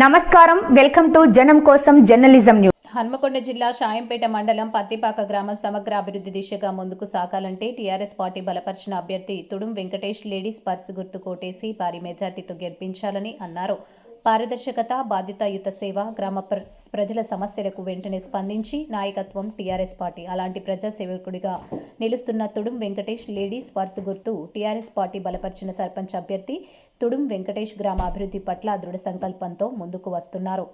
నమస్కారం, welcome to జనం కోసం జర్నలిజం న్యూస్. హన్మకొండ జిల్లా షాయంపేట మండలం పత్తిపాక గ్రామం సమగ్ర అభివృద్ధి దిశగా ముందుకు సాగాలంటే టీఆర్ఎస్ పార్టీ బలపరిచిన అభ్యర్థి తుడుం వెంకటేష్ లేడీస్ పర్సు గుర్తు కోటేసి భారీ మెజార్టీతో గెలిపించాలని అన్నారు. పారదర్శకత, బాధ్యతాయుత సేవ, గ్రామ ప్రజల సమస్యలకు వెంటనే స్పందించి నాయకత్వం టీఆర్ఎస్ పార్టీ. అలాంటి ప్రజా సేవకుడిగా నిలుస్తున్న తుడుం వెంకటేష్ లేడీస్ పర్సు గుర్తు టీఆర్ఎస్ పార్టీ బలపరిచిన సర్పంచ్ అభ్యర్థి తుడుం వెంకటేష్ గ్రామ అభివృద్ధి పట్ల దృఢ సంకల్పంతో ముందుకు వస్తున్నారు.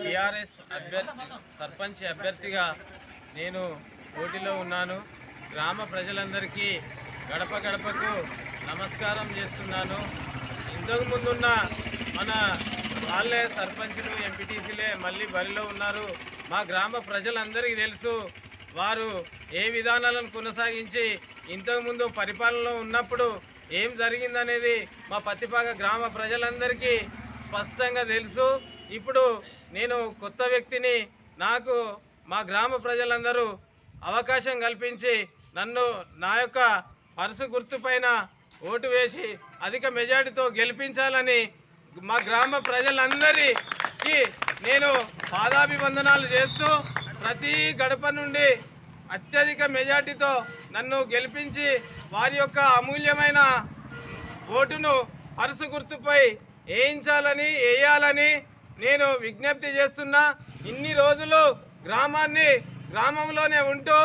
టీఆర్ఎస్ సర్పంచ్ అభ్యర్థిగా నేను పోటీలో ఉన్నాను. గ్రామ ప్రజలందరికీ గడప గడపకు నమస్కారం చేస్తున్నాను. ఇంతకు ముందున్న మన వాళ్ళే సర్పంచులు, ఎంపీటీసీలే మళ్ళీ బరిలో ఉన్నారు. మా గ్రామ ప్రజలందరికీ తెలుసు వారు ఏ విధానాలను కొనసాగించి ఇంతకుముందు పరిపాలనలో ఉన్నప్పుడు ఏం జరిగిందనేది మా పత్తిపాక గ్రామ ప్రజలందరికీ స్పష్టంగా తెలుసు. ఇప్పుడు నేను కొత్త వ్యక్తిని, నాకు మా గ్రామ ప్రజలందరూ అవకాశం కల్పించి నన్ను నా యొక్క పర్సు గుర్తుపైన ఓటు వేసి అధిక మెజార్టీతో గెలిపించాలని మా గ్రామ ప్రజలందరికీ నేను పాదాభివందనాలు చేస్తూ ప్రతి గడప నుండి అత్యధిక మెజార్టీతో నన్ను గెలిపించి వారి యొక్క అమూల్యమైన ఓటును పర్సు గుర్తుపై వేయాలని నేను విజ్ఞప్తి చేస్తున్నా. ఇన్ని రోజులు గ్రామంలోనే ఉంటూ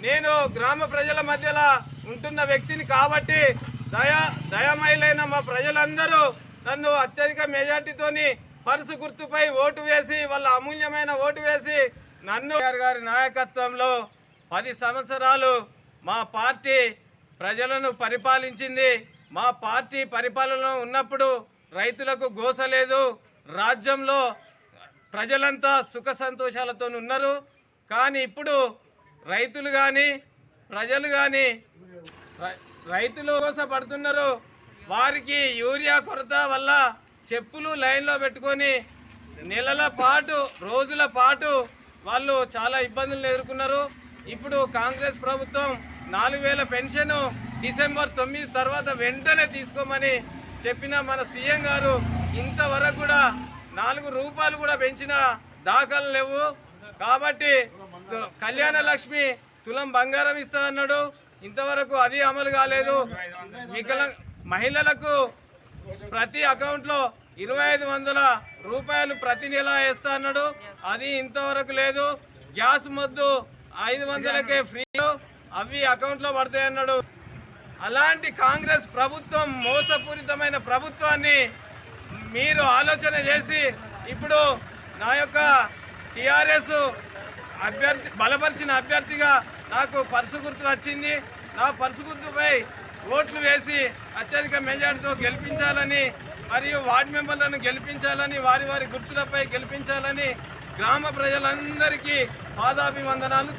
నేను గ్రామ ప్రజల మధ్యలో ఉంటున్న వ్యక్తిని కాబట్టి దయమయులైన మా ప్రజలందరూ నన్ను అత్యధిక మెజార్టీతోని పర్సు గుర్తుపై ఓటు వేసి వాళ్ళ అమూల్యమైన ఓటు వేసి నన్ను గారి నాయకత్వంలో 10 సంవత్సరాలు మా పార్టీ ప్రజలను పరిపాలించింది. మా పార్టీ పరిపాలనలో ఉన్నప్పుడు రైతులకు గోస లేదు, రాజ్యంలో ప్రజలంతా సుఖ సంతోషాలతో ఉన్నారు. కానీ ఇప్పుడు రైతులు కానీ ప్రజలు కానీ రైతులు గోసపడుతున్నారు. వారికి యూరియా కొరత వల్ల చెప్పులు లైన్లో పెట్టుకొని నెలల పాటు, రోజుల పాటు వాళ్ళు చాలా ఇబ్బందులు ఎదుర్కొన్నారు. ఇప్పుడు కాంగ్రెస్ ప్రభుత్వం 4000 పెన్షన్ డిసెంబర్ 9 తర్వాత వెంటనే తీసుకోమని చెప్పిన మన సీఎం గారు ఇంతవరకు కూడా 4 రూపాయలు కూడా పెంచిన దాఖలు లేవు. కాబట్టి కళ్యాణ లక్ష్మి తులం బంగారం ఇస్తానన్నాడు, ఇంతవరకు అది అమలు కాలేదు. మహిళలకు ప్రతి అకౌంట్లో 2500 రూపాయలు ప్రతి నెల వేస్తా అన్నాడు, అది ఇంతవరకు లేదు. గ్యాస్ మొద్దు 500కే ఫ్రీ, అవి అకౌంట్లో పడతాయన్నాడు. అలాంటి కాంగ్రెస్ ప్రభుత్వం, మోసపూరితమైన ప్రభుత్వాన్ని మీరు ఆలోచన చేసి ఇప్పుడు నా యొక్క టీఆర్ఎస్ బలపరిచిన అభ్యర్థిగా నాకు పర్సు గుర్తు వచ్చింది. నా పర్సు గుర్తుపై ఓట్లు వేసి అత్యధిక మెజార్టీతో గెలిపించాలని మరియు వార్డు మెంబర్లను గెలిపించాలని, వారి గుర్తులపై గెలిపించాలని గ్రామ ప్రజలందరికీ పాదాభివందనాలు.